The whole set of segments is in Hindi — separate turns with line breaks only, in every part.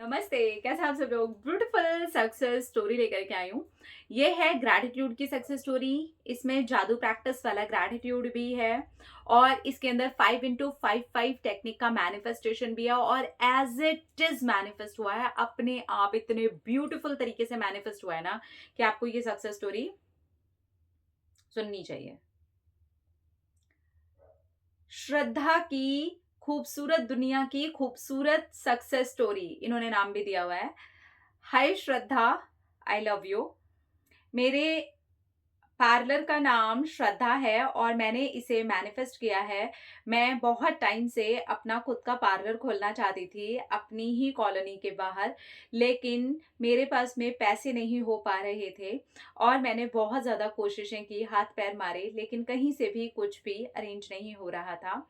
नमस्ते। कैसे आप सब लोग? ब्यूटीफुल सक्सेस स्टोरी लेकर के आई हूँ। ये है ग्रैटिट्यूड की सक्सेस स्टोरी। इसमें जादू प्रैक्टिस वाला ग्रैटिट्यूड भी है और इसके अंदर 5x5 टेक्निक का मैनिफेस्टेशन भी है और एज इट इज मैनिफेस्ट हुआ है। अपने आप इतने ब्यूटीफुल तरीके से मैनिफेस्ट हुआ है ना कि आपको ये सक्सेस स्टोरी सुननी चाहिए। श्रद्धा की खूबसूरत दुनिया की खूबसूरत सक्सेस स्टोरी, इन्होंने नाम भी दिया हुआ है। हाय श्रद्धा, आई लव यू। मेरे पार्लर का नाम श्रद्धा है और मैंने इसे मैनिफेस्ट किया है। मैं बहुत टाइम से अपना खुद का पार्लर खोलना चाहती थी अपनी ही कॉलोनी के बाहर, लेकिन मेरे पास में पैसे नहीं हो पा रहे थे और मैंने बहुत ज़्यादा कोशिशें की, हाथ पैर मारे, लेकिन कहीं से भी कुछ भी अरेंज नहीं हो रहा था।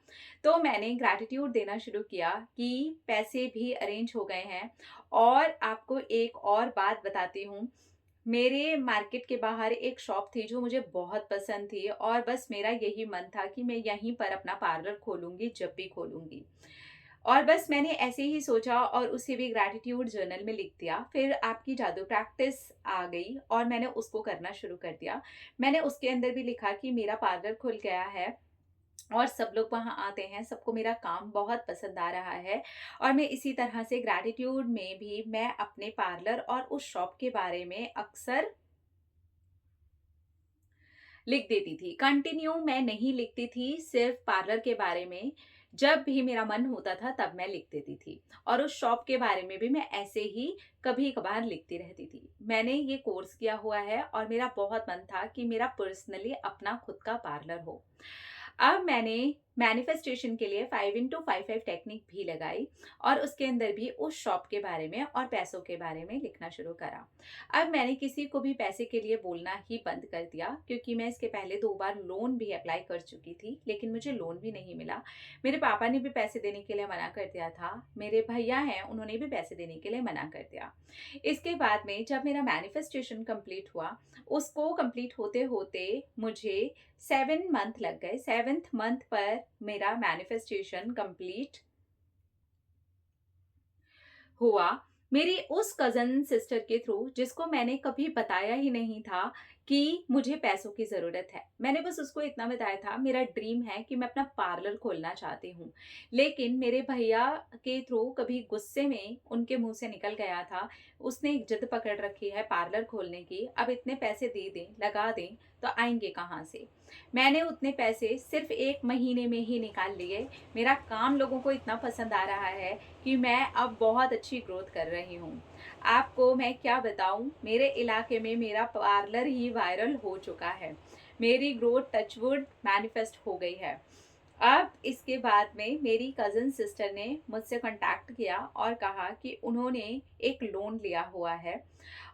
तो मैंने ग्रैटिट्यूड देना शुरू किया कि पैसे भी अरेंज हो गए हैं। और आपको एक और बात बताती हूँ, मेरे मार्केट के बाहर एक शॉप थी जो मुझे बहुत पसंद थी और बस मेरा यही मन था कि मैं यहीं पर अपना पार्लर खोलूंगी जब भी खोलूंगी। और बस मैंने ऐसे ही सोचा और उसे भी ग्रैटिट्यूड जर्नल में लिख दिया। फिर आपकी जादू प्रैक्टिस आ गई और मैंने उसको करना शुरू कर दिया। मैंने उसके अंदर भी लिखा कि मेरा पार्लर खुल गया है और सब लोग वहाँ आते हैं, सबको मेरा काम बहुत पसंद आ रहा है। और मैं इसी तरह से ग्रैटिट्यूड में भी मैं अपने पार्लर और उस शॉप के बारे में अक्सर लिख देती थी। कंटिन्यू मैं नहीं लिखती थी सिर्फ पार्लर के बारे में। जब भी मेरा मन होता था तब मैं लिख देती थी और उस शॉप के बारे में भी मैं ऐसे ही कभी कभार लिखती रहती थी। मैंने ये कोर्स किया हुआ है और मेरा बहुत मन था कि मेरा पर्सनली अपना खुद का पार्लर हो। अब मैंने मैनिफेस्टेशन के लिए 5x5 टेक्निक भी लगाई और उसके अंदर भी उस शॉप के बारे में और पैसों के बारे में लिखना शुरू करा। अब मैंने किसी को भी पैसे के लिए बोलना ही बंद कर दिया क्योंकि मैं इसके पहले 2 बार लोन भी अप्लाई कर चुकी थी, लेकिन मुझे लोन भी नहीं मिला। मेरे पापा ने भी पैसे देने के लिए मना कर दिया था, मेरे भैया हैं उन्होंने भी पैसे देने के लिए मना कर दिया। इसके बाद में जब मेरा मैनिफेस्टेशन कंप्लीट हुआ, उसको कंप्लीट होते होते मुझे 7 मंथ लग गए। 7th मंथ पर मेरा मैनिफेस्टेशन कंप्लीट हुआ मेरी उस कजन सिस्टर के थ्रू, जिसको मैंने कभी बताया ही नहीं था कि मुझे पैसों की ज़रूरत है। मैंने बस उसको इतना बताया था मेरा ड्रीम है कि मैं अपना पार्लर खोलना चाहती हूँ। लेकिन मेरे भैया के थ्रू कभी गुस्से में उनके मुंह से निकल गया था, उसने एक जिद पकड़ रखी है पार्लर खोलने की। अब इतने पैसे दे दें, लगा दें तो आएंगे कहाँ से? मैंने उतने पैसे सिर्फ 1 महीने में ही निकाल लिए। मेरा काम लोगों को इतना पसंद आ रहा है कि मैं अब बहुत अच्छी ग्रोथ कर रही हूँ। आपको मैं क्या बताऊँ, मेरे इलाके में मेरा पार्लर ही वायरल हो चुका है। मेरी ग्रोथ टचवुड मैनिफेस्ट हो गई है। अब इसके बाद में मेरी कज़न सिस्टर ने मुझसे कांटेक्ट किया और कहा कि उन्होंने एक लोन लिया हुआ है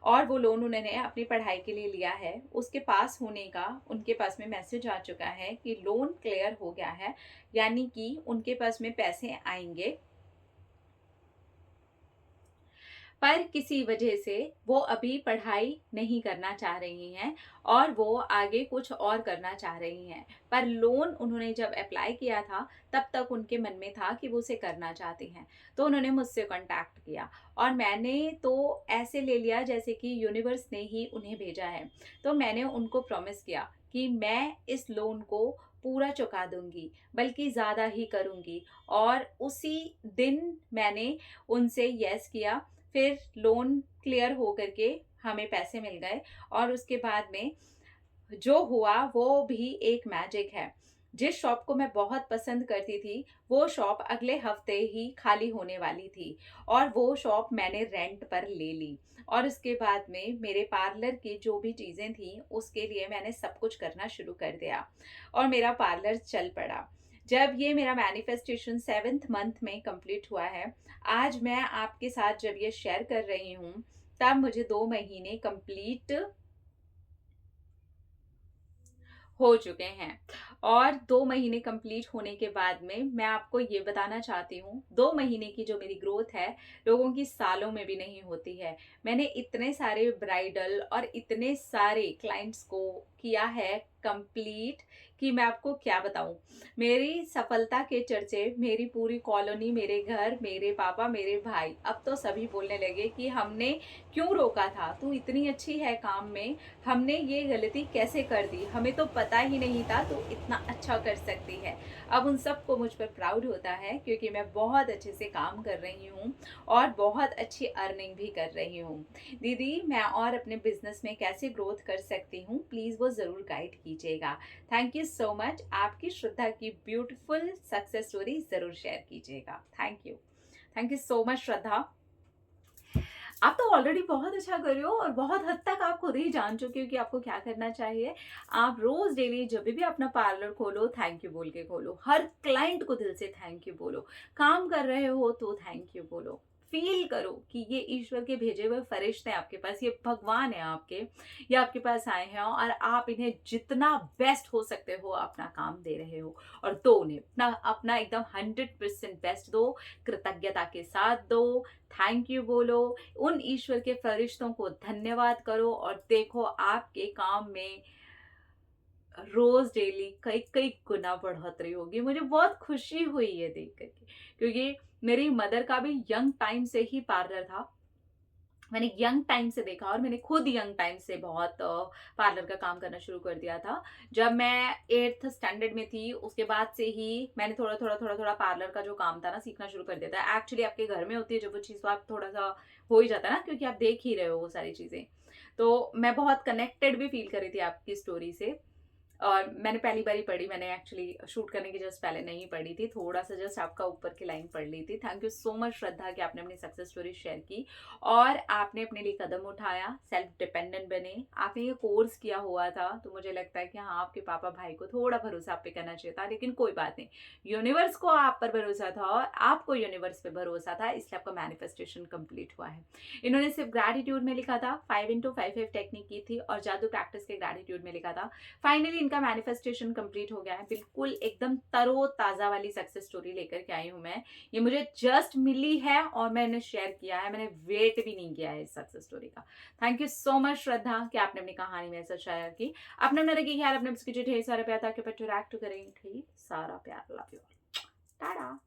और वो लोन उन्होंने अपनी पढ़ाई के लिए लिया है। उसके पास होने का उनके पास में मैसेज आ चुका है कि लोन क्लियर हो गया है, यानी कि उनके पास में पैसे आएंगे। पर किसी वजह से वो अभी पढ़ाई नहीं करना चाह रही हैं और वो आगे कुछ और करना चाह रही हैं। पर लोन उन्होंने जब अप्लाई किया था तब तक उनके मन में था कि वो उसे करना चाहती हैं। तो उन्होंने मुझसे कांटेक्ट किया और मैंने तो ऐसे ले लिया जैसे कि यूनिवर्स ने ही उन्हें भेजा है। तो मैंने उनको प्रॉमिस किया कि मैं इस लोन को पूरा चुका दूंगी, बल्कि ज़्यादा ही करूंगी। और उसी दिन मैंने उनसे यस किया। फिर लोन क्लियर हो करके हमें पैसे मिल गए और उसके बाद में जो हुआ वो भी एक मैजिक है। जिस शॉप को मैं बहुत पसंद करती थी, वो शॉप अगले हफ्ते ही खाली होने वाली थी और वो शॉप मैंने रेंट पर ले ली। और उसके बाद में मेरे पार्लर की जो भी चीज़ें थी उसके लिए मैंने सब कुछ करना शुरू कर दिया और मेरा पार्लर चल पड़ा। जब ये मेरा मैनिफेस्टेशन 7th मंथ में कंप्लीट हुआ है, आज मैं आपके साथ जब ये शेयर कर रही हूँ, तब मुझे 2 महीने कंप्लीट हो चुके हैं। और 2 महीने कंप्लीट होने के बाद में मैं आपको ये बताना चाहती हूँ, 2 महीने की जो मेरी ग्रोथ है लोगों की सालों में भी नहीं होती है। मैंने इतने सारे ब्राइडल और इतने सारे क्लाइंट्स को किया है कंप्लीट कि मैं आपको क्या बताऊं। मेरी सफलता के चर्चे मेरी पूरी कॉलोनी, मेरे घर, मेरे पापा, मेरे भाई, अब तो सभी बोलने लगे कि हमने क्यों रोका था, तू इतनी अच्छी है काम में, हमने ये गलती कैसे कर दी, हमें तो पता ही नहीं था तू इतना अच्छा कर सकती है। अब उन सबको मुझ पर प्राउड होता है क्योंकि मैं बहुत अच्छे से काम कर रही हूँ और बहुत अच्छी अर्निंग भी कर रही हूँ। दीदी मैं और अपने बिजनेस में कैसे ग्रोथ कर सकती हूँ, प्लीज़ वो ज़रूर गाइड कीजिएगा। Thank you so much. आपकी श्रद्धा की ब्यूटीफुल सक्सेस स्टोरी ज़रूर शेयर कीजिएगा। थैंक यू सो मच श्रद्धा। आप तो ऑलरेडी बहुत अच्छा कर रहे हो और बहुत हद तक आप खुद ही जान चुके हो कि आपको क्या करना चाहिए। आप रोज डेली जब भी अपना पार्लर खोलो थैंक यू बोल के खोलो, हर क्लाइंट को दिल से थैंक यू बोलो, काम कर रहे हो तो थैंक यू बोलो। फील करो कि ये ईश्वर के भेजे हुए फरिश्ते हैं आपके पास, ये भगवान है आपके, ये आपके पास आए हैं और आप इन्हें जितना बेस्ट हो सकते हो अपना काम दे रहे हो। और दो उन्हें अपना अपना एकदम 100% बेस्ट दो, कृतज्ञता के साथ दो, थैंक यू बोलो, उन ईश्वर के फरिश्तों को धन्यवाद करो और देखो आपके काम में रोज डेली कई कई गुना बढ़ोतरी होगी। मुझे बहुत खुशी हुई है देख करके, क्योंकि मेरी मदर का भी यंग टाइम से ही पार्लर था। मैंने यंग टाइम से देखा और मैंने खुद यंग टाइम से बहुत पार्लर का काम करना शुरू कर दिया था। जब मैं 8th स्टैंडर्ड में थी उसके बाद से ही मैंने थोड़ा थोड़ा पार्लर का जो काम था ना सीखना शुरू कर दिया था। एक्चुअली आपके घर में होती है जब वो चीज़, तो आप थोड़ा सा हो ही जाता है ना, क्योंकि आप देख ही रहे हो वो सारी चीज़ें। तो मैं बहुत कनेक्टेड भी फील कर रही थी आपकी स्टोरी से। और मैंने पहली बार ही पढ़ी, मैंने एक्चुअली शूट करने के जस्ट पहले नहीं पढ़ी थी, थोड़ा सा जस्ट आपका ऊपर की लाइन पढ़ ली थी। थैंक यू सो मच श्रद्धा कि आपने अपनी सक्सेस स्टोरी शेयर की और आपने अपने लिए कदम उठाया, सेल्फ डिपेंडेंट बने। आपने ये कोर्स किया हुआ था तो मुझे लगता है कि हाँ आपके पापा भाई को थोड़ा भरोसा आप पे करना चाहिए था, लेकिन कोई बात नहीं, यूनिवर्स को आप पर भरोसा था और आपको यूनिवर्स पे भरोसा था, इसलिए आपका मैनिफेस्टेशन कंप्लीट हुआ है। इन्होंने सिर्फ ग्रैटिट्यूड में लिखा था, 5x5 टेक्निक की थी और जादू प्रैक्टिस के ग्रैटिट्यूड में लिखा था। फाइनली इनका मैनिफेस्टेशन कंप्लीट हो गया है, बिल्कुल एकदम तरो ताजा वाली सक्सेस स्टोरी लेकर के आई हूं मैं। ये मुझे जस्ट मिली है और मैंने शेयर किया है, मैंने वेट भी नहीं किया है इस सक्सेस स्टोरी का। थैंक यू सो मच श्रद्धा कि आपने अपनी कहानी में ऐसा शेयर की। आपने मेरे की ख्याल, अपने ढेर सारा प्यार ताकि इंटरैक्ट करें, ढेर सारा प्यार। Love you. टाटा।